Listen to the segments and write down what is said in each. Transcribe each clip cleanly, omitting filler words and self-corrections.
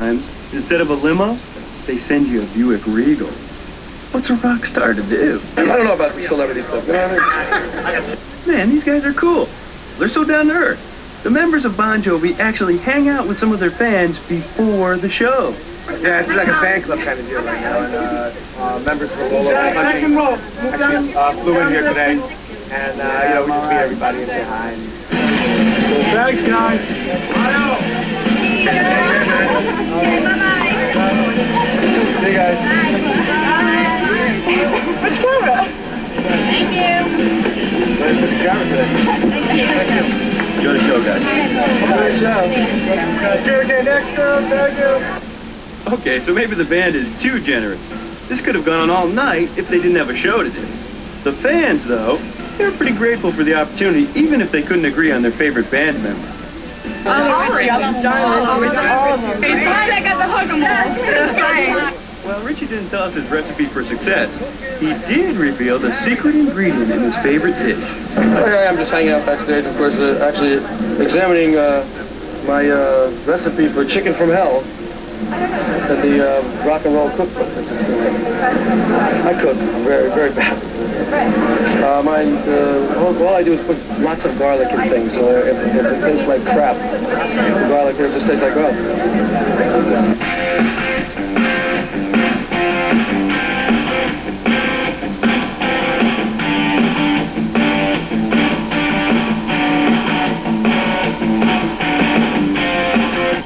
times, instead of a limo, they send you a Buick Regal. What's a rock star to do? I don't know about the celebrity stuff. Man, these guys are cool. They're so down to earth. The members of Bon Jovi actually hang out with some of their fans before the show. Yeah, it's like a fan club kind of deal right now, and members from all over the country actually flew in here today, and you know, we just meet everybody and say hi. Thanks, guys. See you guys. Let's go. Thank you. Nice to the camera today. Thank you. Enjoy the show, guys. Good show. Okay, next show. Thank you. Okay, so maybe the band is too generous. This could have gone on all night if they didn't have a show to do. The fans, though, they're pretty grateful for the opportunity, even if they couldn't agree on their favorite band member. Richie, I love all of them. He's fine, I got to hug them all. Well, Richie didn't tell us his recipe for success. He did reveal the secret ingredient in his favorite dish. I'm just hanging out backstage, of course, actually examining my recipe for chicken from hell. And the rock and roll cookbook. I cook very, very bad. All I do is put lots of garlic in things. So if it tastes like crap, the garlic here just tastes like well.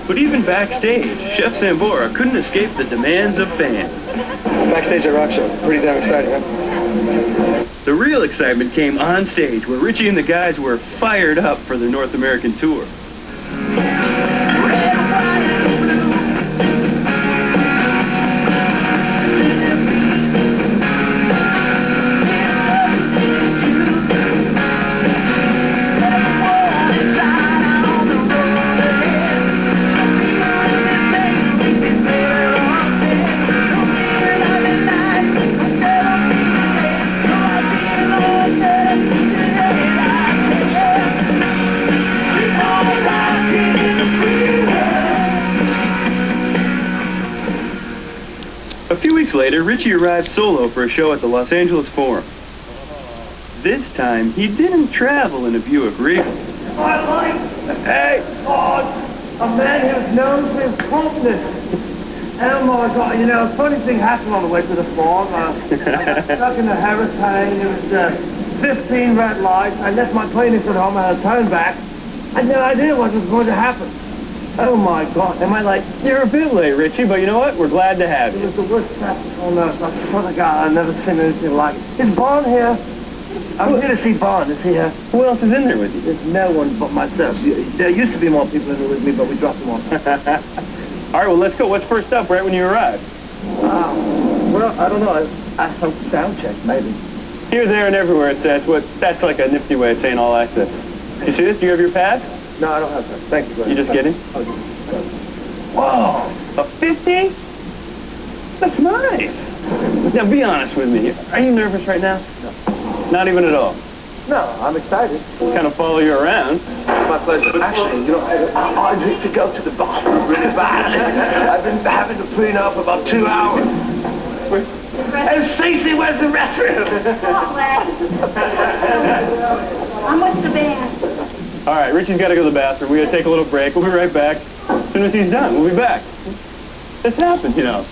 But even backstage, Chef Sambora couldn't escape the demands of fans. Backstage at Rock Show. Pretty damn exciting, huh? The real excitement came on stage, where Richie and the guys were fired up for their North American tour. A few weeks later, Richie arrived solo for a show at the Los Angeles Forum. This time, he didn't travel in a Buick Regal. Hey, a man who's known for his promptness. Oh my God, you know, a funny thing happened on the way to the farm. I got stuck in a hurricane. It was 15 red lights. I left my playlist at home. I had to turn back. I had no idea what was going to happen. Oh my God, am I like... You're a bit late, Richie, but you know what? We're glad to have It you. was the worst traffic on earth. I swear to God, I've never seen anything like it. Is Bond here? I'm here to see Bond. Is he here? Who else is in there with you? There's no one but myself. There used to be more people in there with me, but we dropped them off. All right, well, let's go. What's first up right when you arrive? Well, I don't know. I some sound check, maybe. Here, there, and everywhere, it says. What? That's like a nifty way of saying all access. You see this? Do you have your pass? No, I don't have that. Thank you. You just kidding? Whoa, a 50? That's nice. Now, be honest with me. Are you nervous right now? No. Not even at all. No, I'm excited. Just kind of follow you around. My pleasure. Actually, you know, I need to go to the bathroom really bad. I've been having to clean up about 2 hours. Hey, Stacey, where's the restroom? I'm with the band. All right, Richie's got to go to the bathroom. We got to take a little break. We'll be right back. As soon as he's done, we'll be back. This happens, you know.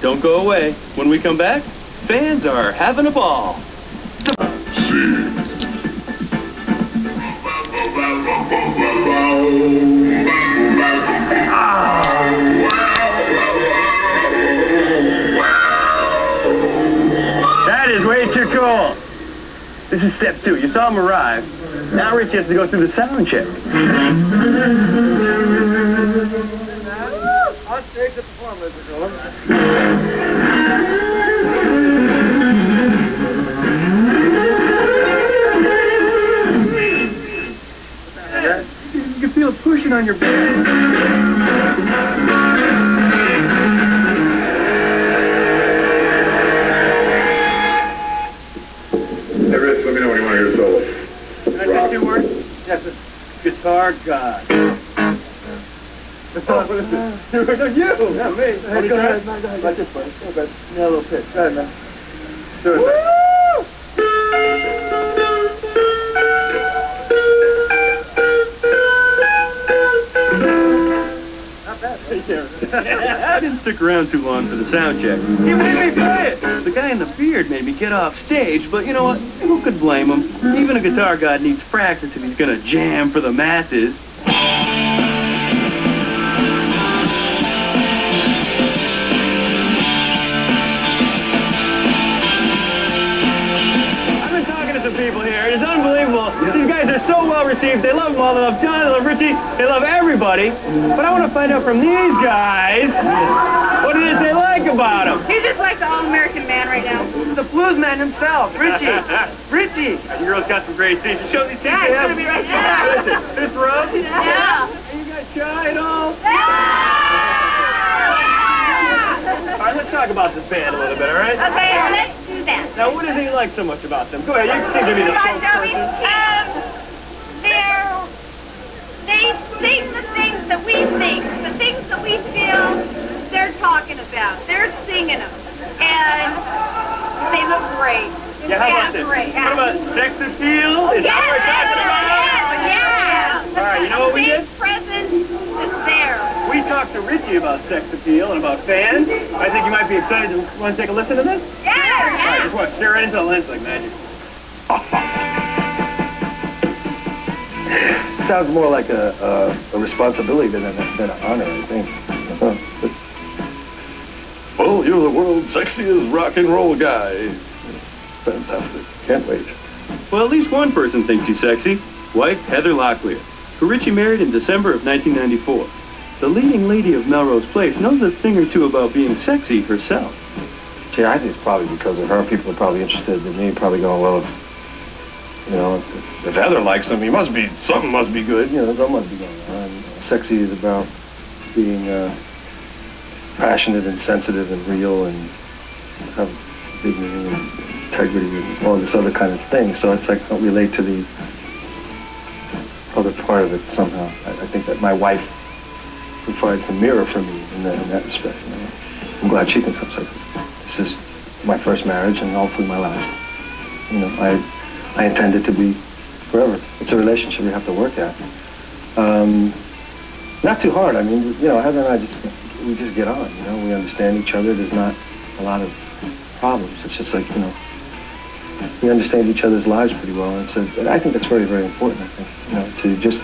Don't go away. When we come back, fans are having a ball. That is way too cool. This is step 2. You saw him arrive. Now Richie has to go through the sound check. I'll take the performance, You can feel it pushing on your back. Hey, Rich, let me know when you want to hear the solo. Can I take 2 words? Yes, sir. Guitar God. The You, not me. Hey, go ahead, man. Go ahead. Like this one. Go ahead. Yeah, a little pitch. Go ahead, man. Do it, man. I didn't stick around too long for the sound check. He made me play it. The guy in the beard made me get off stage, but you know what? Who could blame him? Even a guitar god needs practice if he's gonna jam for the masses. People here. It is unbelievable. These guys are so well received. They love them all. They love John. They love Richie. They love everybody. But I want to find out from these guys what it is they like about him. He's just like the all-American man right now. The blues man himself, Richie. Richie. You girls got some great seats. Show these seats. Yeah, he's going to be right there. Listen, this row. Yeah. You guys shy at all? All right, let's talk about this band a little bit, all right? Okay, let's do that. Now, what is it you like so much about them? Go ahead, you can give me the spokesperson. They sing the things that we think, the things that we feel they're talking about. They're singing them, and they look great. Yeah, how about this? Great. What about sex appeal? Is that what we're talking about? Yeah. All right, you know what we did? The presence is there. We talked to Richie about sex appeal and about fans. I think you might be excited. Want to take a listen to this? Yeah. All right, just watch. Stare right into the lens like magic. Sounds more like a responsibility than an honor, I think. Well, you're the world's sexiest rock and roll guy. Fantastic. Can't wait. Well, at least one person thinks he's sexy. Wife Heather Locklear, who Richie married in December of 1994. The leading lady of Melrose Place knows a thing or two about being sexy herself. Gee, I think it's probably because of her. People are probably interested in me, probably going, well, you know, if Heather likes him, something must be good. You know, something must be going on. Sexy is about being passionate and sensitive and real and have dignity and integrity and all this other kind of thing. So it's like I don't relate to the other part of it somehow. I think that my wife provides the mirror for me in that respect. You know? I'm glad she thinks I'm sexy. This is my first marriage and hopefully my last. You know, I intend it to be forever. It's a relationship we have to work at. Not too hard. I mean, you know, Heather and I we just get on. You know, we understand each other. There's not a lot of problems. It's just like, you know, we understand each other's lives pretty well. And so I think that's very, very important. I think, you know, to just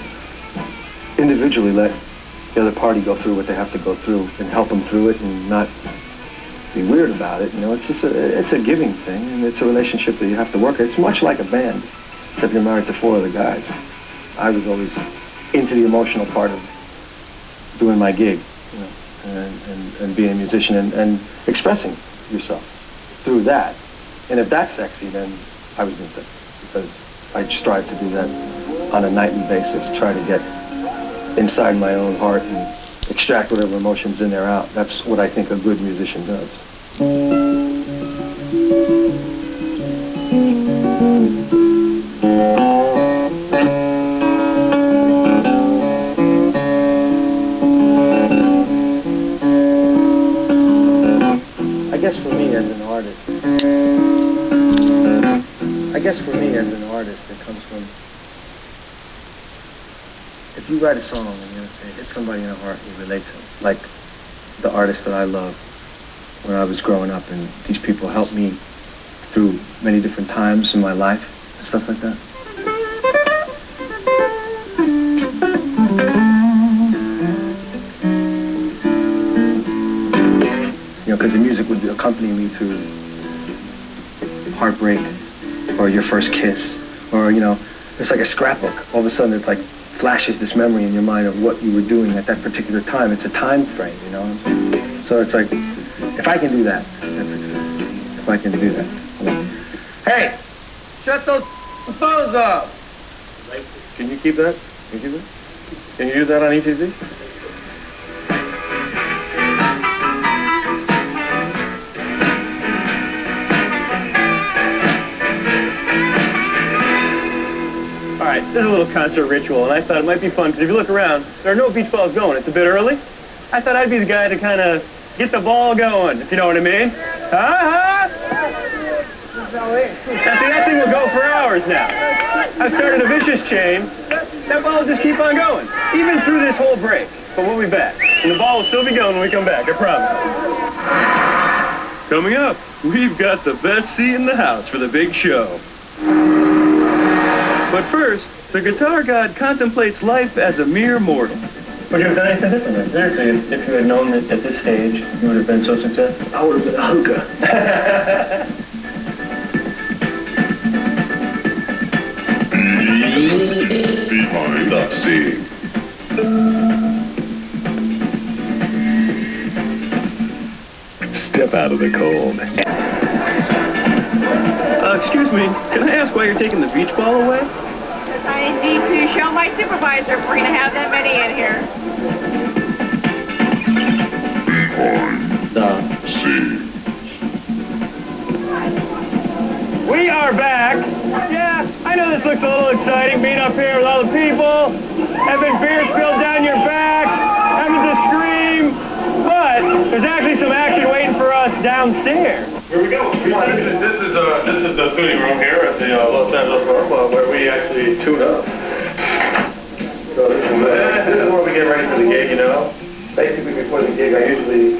individually let the other party go through what they have to go through and help them through it and not be weird about it. You know, it's just it's a giving thing, and it's a relationship that you have to work at. It's much like a band, except you're married to 4 other guys. I was always into the emotional part of doing my gig, you know, and being a musician and expressing yourself through that. And if that's sexy, then I was being sexy, because I strive to do that on a nightly basis, try to get inside my own heart and extract whatever emotions in there out. That's what I think a good musician does. I guess for me as an artist, it comes from, if you write a song and it hits somebody in the heart you relate to, like the artist that I love when I was growing up, and these people helped me through many different times in my life and stuff like that. You know, because the music would accompany me through heartbreak, or your first kiss, or, you know, it's like a scrapbook. All of a sudden it like flashes this memory in your mind of what you were doing at that particular time. It's a time frame, you know. So it's like, if I can do that, that's success. If I can do that. Hey, shut those phones off. Can you keep that? Can you keep it? Can you use that on ETV? All right, This is a little concert ritual, and I thought it might be fun, because if you look around, there are no beach balls going. It's a bit early. I thought I'd be the guy to kind of get the ball going, if you know what I mean. Now, see, that thing will go for hours now. I've started a vicious chain. That ball will just keep on going, even through this whole break. But we'll be back, and the ball will still be going when we come back, I promise. Coming up, we've got the best seat in the house for the big show. But first, the guitar god contemplates life as a mere mortal. Would you have done anything differently? Seriously, if you had known that at this stage you would have been so successful? I would have been a hooker. Behind the scene. Step out of the cold. Excuse me, can I ask why you're taking the beach ball away? I need to show my supervisor if we're going to have that many in here. Behind the scene. We are back. Yeah, I know this looks a little exciting, being up here with all the people, having beer spilled down your back, having to scream, but there's actually some action waiting for us downstairs. Here we go. This is the tuning room here at the Los Angeles Bar Club where we actually tune up. So this is where we get ready for the gig, you know. Basically, before the gig, I usually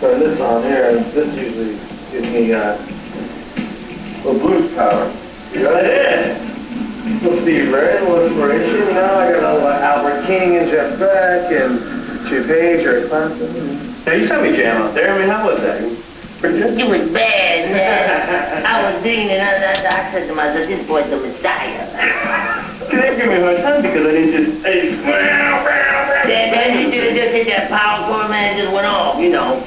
turn this on here, and this usually gives me a little blues power. You know, yeah. Little Steve Ray, a little inspiration. You know, I got a little Albert King and Jeff Beck and Jim Page or Clapton. Now, you saw me jam out there. I mean, how was that? It was bad, man. I was digging it. I said to myself, this boy's the Messiah. They give me a hard time because I didn't just... Yeah, man, you should have just hit that power chord, man, and just went off, you know.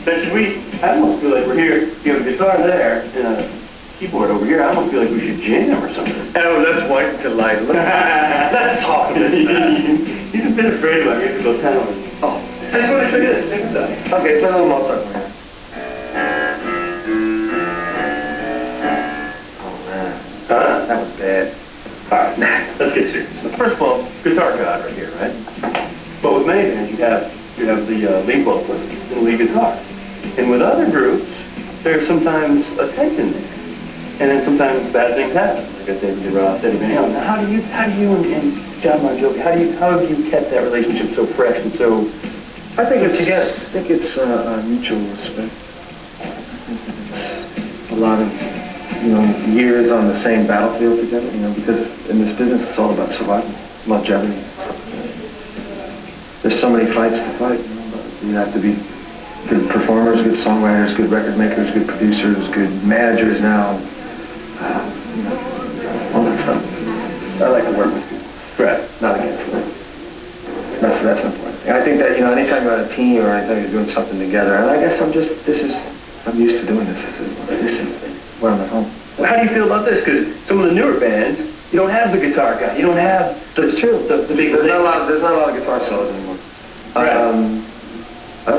Now, should we... I almost feel like we're here. You have a guitar there and a keyboard over here. I almost feel like we should jam or something. Oh, let's wait until later. Let's talk a bit fast. He's a bit afraid about musical talent. Oh. I just want to show you this. Check this out. Okay, play a little Mozart for you. Huh? That was bad. All right, let's get serious. First of all, guitar god right here, right? But with many bands, you have the lead vocalist and lead guitar. And with other groups, there's sometimes a tension there. And then sometimes bad things happen. Like I said, David Roth, Eddie Van Halen. Now, how do you and John Bon Jovi, how have you kept that relationship so fresh and so... I think it's mutual respect. I think it's a lot of, years on the same battlefield together, because in this business it's all about survival, longevity and stuff like that. There's so many fights to fight, but you have to be good performers, good songwriters, good record makers, good producers, good managers now, all that stuff. I like to work with people. Right. Not against them. That's important. And I think that, anytime you're on a team or anytime you're doing something together, and I guess I'm used to doing this. This is where I'm at home. Well, how do you feel about this? Because some of the newer bands, you don't have the guitar guy. You don't have That's true. the big There's not a lot of guitar solos anymore. Right. I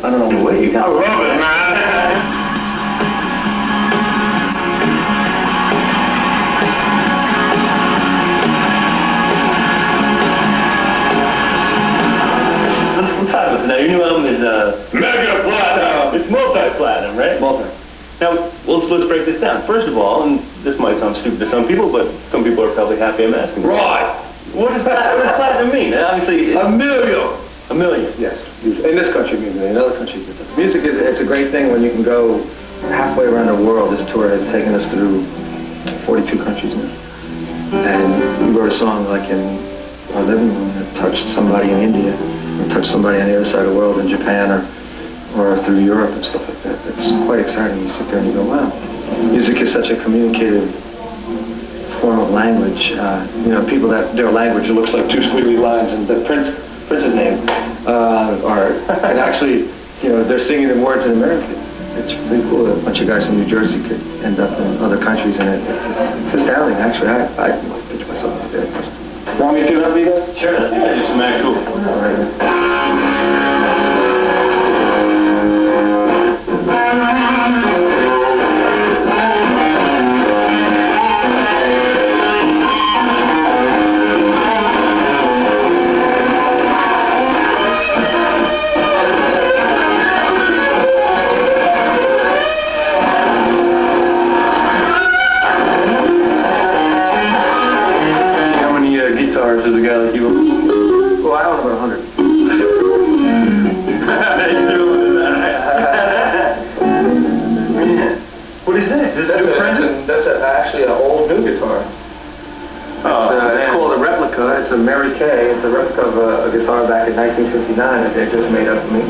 don't know. What do you got? I love it, man. Now, your new album is Mega Platinum! It's multi-platinum, right? Multi. Now, let's break this down. First of all, and this might sound stupid to some people, but some people are probably happy I'm asking. Right! What does platinum mean? Obviously, $1 million. $1 million. Yes. In this country, maybe. In other countries, it doesn't. Music it's a great thing when you can go halfway around the world. This tour has taken us through 42 countries now. And we wrote a song like in our living room that touched somebody in India, or touched somebody on the other side of the world in Japan, or through Europe and stuff like that. It's quite exciting. You sit there and you go, wow. Music is such a communicative form of language. People that their language looks like two squiggly lines, and the Prince's name and actually, they're singing in words in American. It's pretty cool that a bunch of guys from New Jersey could end up in other countries, and it's astounding, actually. I pitch myself up there. Want me to help you guys? Sure. Yeah, just some actual. All right. It's a Mary Kay. It's a replica of a guitar back in 1959 that they just made up for me.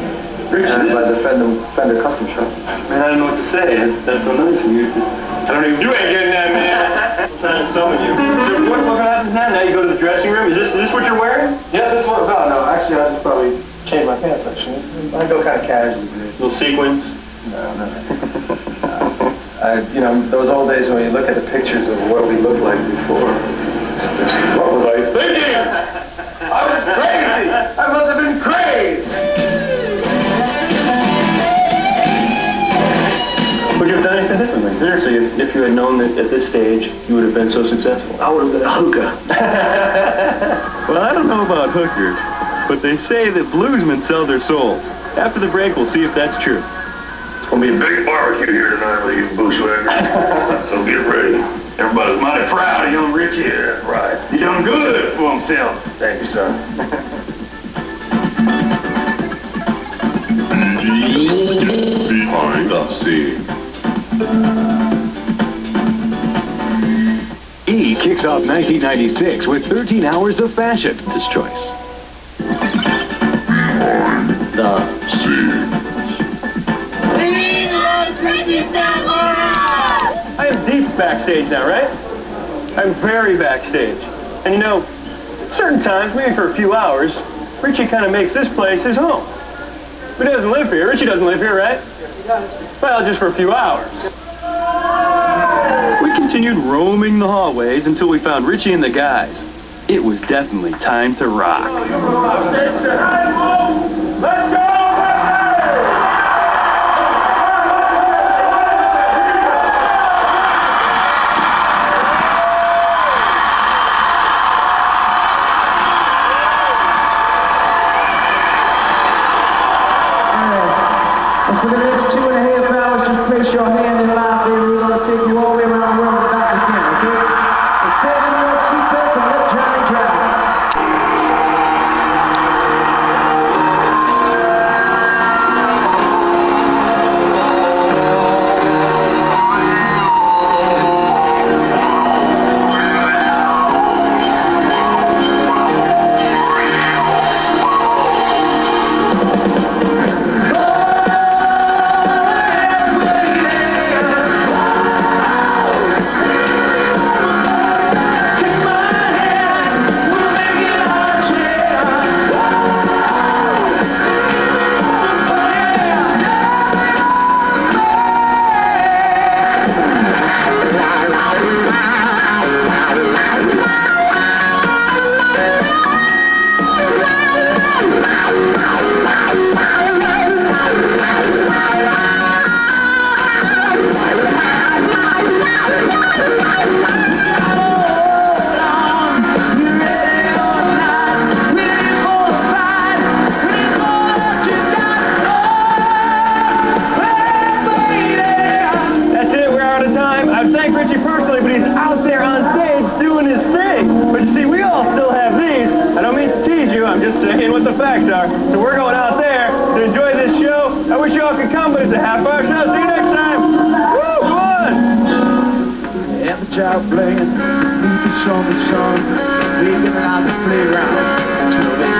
By the Fender Custom Shop. Man, I don't know what to say. That's so nice of you. I don't even... You ain't getting that, man. I'm trying to summon you. So what happens now? Now you go to the dressing room? Is this what you're wearing? Yeah, this one. No, actually, I'll just probably change my pants, actually. I go kind of casually. Little sequins? No. You know, those old days when you look at the pictures of what we looked like before. What was I thinking? I was crazy! I must have been crazy! Would you have done anything differently? Seriously, if you had known that at this stage you would have been so successful. I would have been a hooker. Well, I don't know about hookers, but they say that bluesmen sell their souls. After the break, we'll see if that's true. It's gonna be a big barbecue here tonight with you bushwhackers. So get ready. Everybody's mighty proud of young Richie. That's right. He done good for himself. Thank you, son. Behind the scenes. E kicks off 1996 with 13 hours of fashion. His choice. The scenes. Richie Sambora! I am deep backstage now, right? I'm very backstage. And you know, certain times, maybe for a few hours, Richie kind of makes this place his home. He doesn't live here. Richie doesn't live here, right? Yes, he does. Well, just for a few hours. We continued roaming the hallways until we found Richie and the guys. It was definitely time to rock. Let's go! For the next 2.5 hours, just place your hand in line, baby. We're going to take you all the way around the world and back again, okay? So fasten your seatbelts and let Johnny drive. So we're going out there to enjoy this show. I wish you all could come, but it's a half-hour show. See you next time. Woo, fun! And the child playing, leave the song, we giving out the playground.